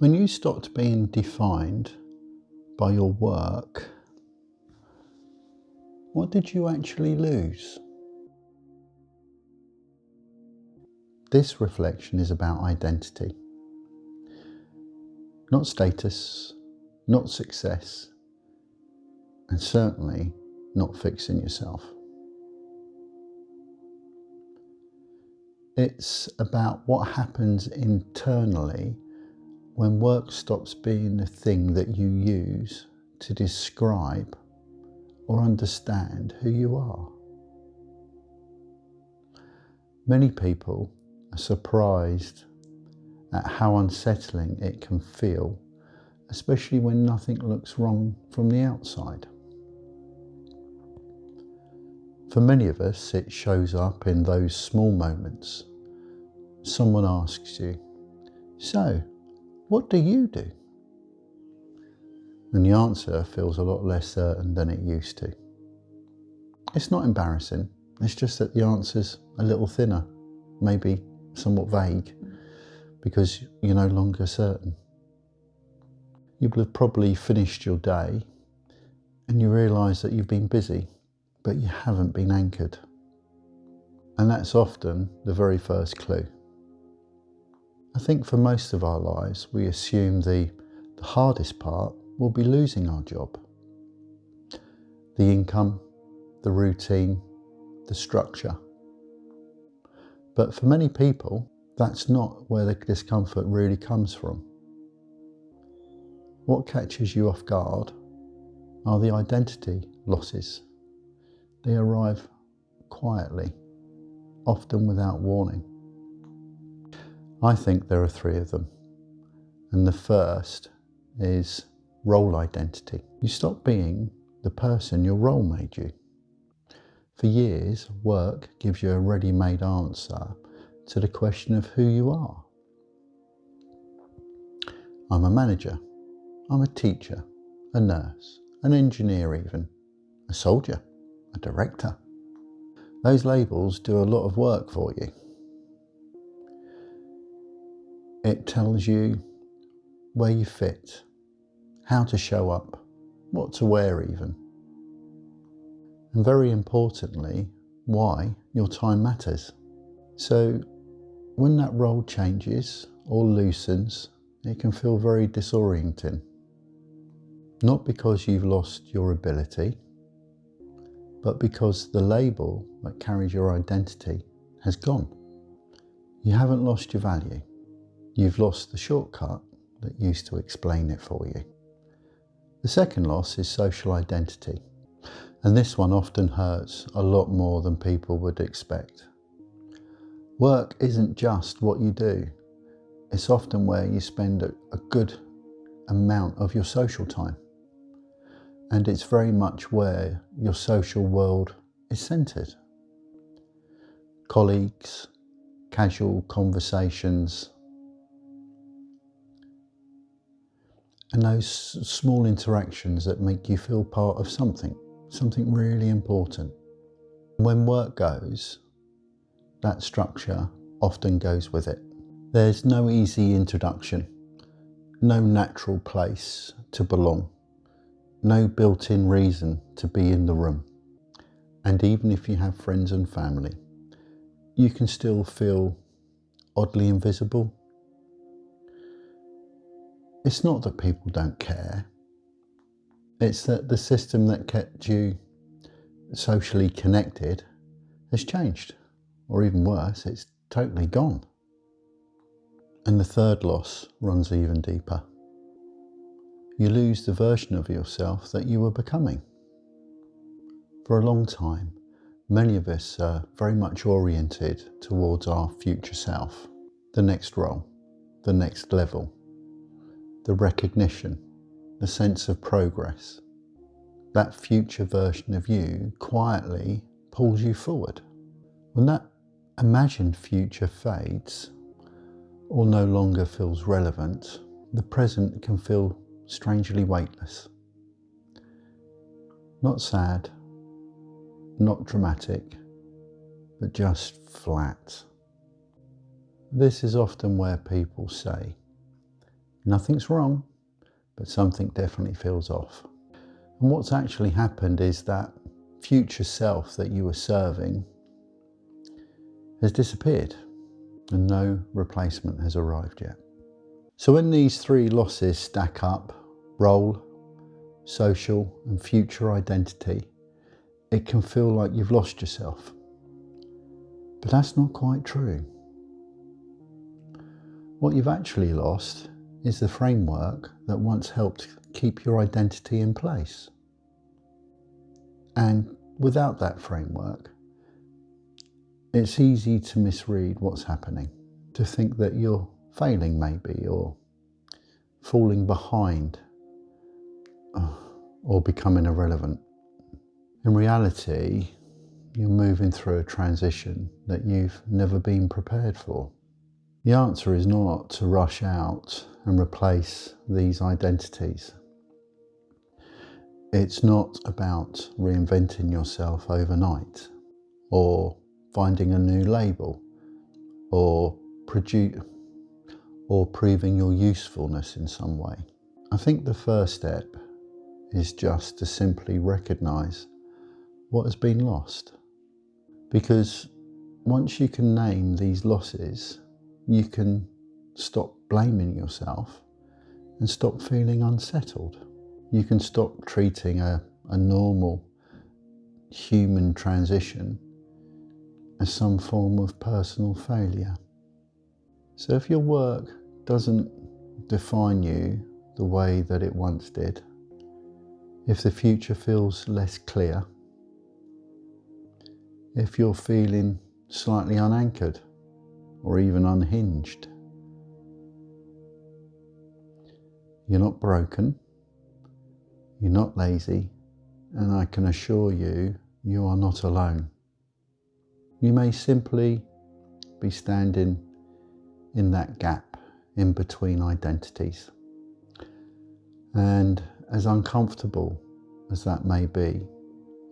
When you stopped being defined by your work, what did you actually lose? This reflection is about identity. Not status, not success, and certainly not fixing yourself. It's about what happens internally when work stops being the thing that you use to describe or understand who you are. Many people are surprised at how unsettling it can feel, especially when nothing looks wrong from the outside. For many of us, it shows up in those small moments. Someone asks you, "So, what do you do?" And the answer feels a lot less certain than it used to. It's not embarrassing, it's just that the answer's a little thinner, maybe somewhat vague, because you're no longer certain. You will have probably finished your day and you realise that you've been busy, but you haven't been anchored. And that's often the very first clue. I think for most of our lives, we assume the hardest part will be losing our job. The income, the routine, the structure. But for many people, that's not where the discomfort really comes from. What catches you off guard are the identity losses. They arrive quietly, often without warning. I think there are three of them. And the first is role identity. You stop being the person your role made you. For years, work gives you a ready-made answer to the question of who you are. I'm a manager, I'm a teacher, a nurse, an engineer even, a soldier, a director. Those labels do a lot of work for you. It tells you where you fit, how to show up, what to wear even. And very importantly, why your time matters. So when that role changes or loosens, it can feel very disorienting. Not because you've lost your ability, but because the label that carries your identity has gone. You haven't lost your value. You've lost the shortcut that used to explain it for you. The second loss is social identity. And this one often hurts a lot more than people would expect. Work isn't just what you do. It's often where you spend a good amount of your social time. And it's very much where your social world is centred. Colleagues, casual conversations, and those small interactions that make you feel part of something really important. When work goes, that structure often goes with it. There's no easy introduction, no natural place to belong, no built-in reason to be in the room. And even if you have friends and family, you can still feel oddly invisible. It's not that people don't care. It's that the system that kept you socially connected has changed. Or even worse, it's totally gone. And the third loss runs even deeper. You lose the version of yourself that you were becoming. For a long time, many of us are very much oriented towards our future self, the next role, the next level, the recognition, the sense of progress. That future version of you quietly pulls you forward. When that imagined future fades or no longer feels relevant, the present can feel strangely weightless. Not sad, not dramatic, but just flat. This is often where people say, Nothing's wrong, but something definitely feels off. And what's actually happened is that future self that you were serving has disappeared and no replacement has arrived yet. So when these three losses stack up, role, social and future identity, it can feel like you've lost yourself. But that's not quite true. What you've actually lost is the framework that once helped keep your identity in place. And without that framework, it's easy to misread what's happening, to think that you're failing maybe, or falling behind, or becoming irrelevant. In reality, you're moving through a transition that you've never been prepared for. The answer is not to rush out and replace these identities. It's not about reinventing yourself overnight, or finding a new label, or proving your usefulness in some way. I think the first step is just to simply recognise what has been lost. Because once you can name these losses, you can stop blaming yourself and stop feeling unsettled. You can stop treating a normal human transition as some form of personal failure. So if your work doesn't define you the way that it once did, if the future feels less clear, if you're feeling slightly unanchored or even unhinged, you're not broken, you're not lazy, and I can assure you, you are not alone. You may simply be standing in that gap in between identities. And as uncomfortable as that may be,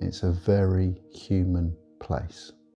it's a very human place.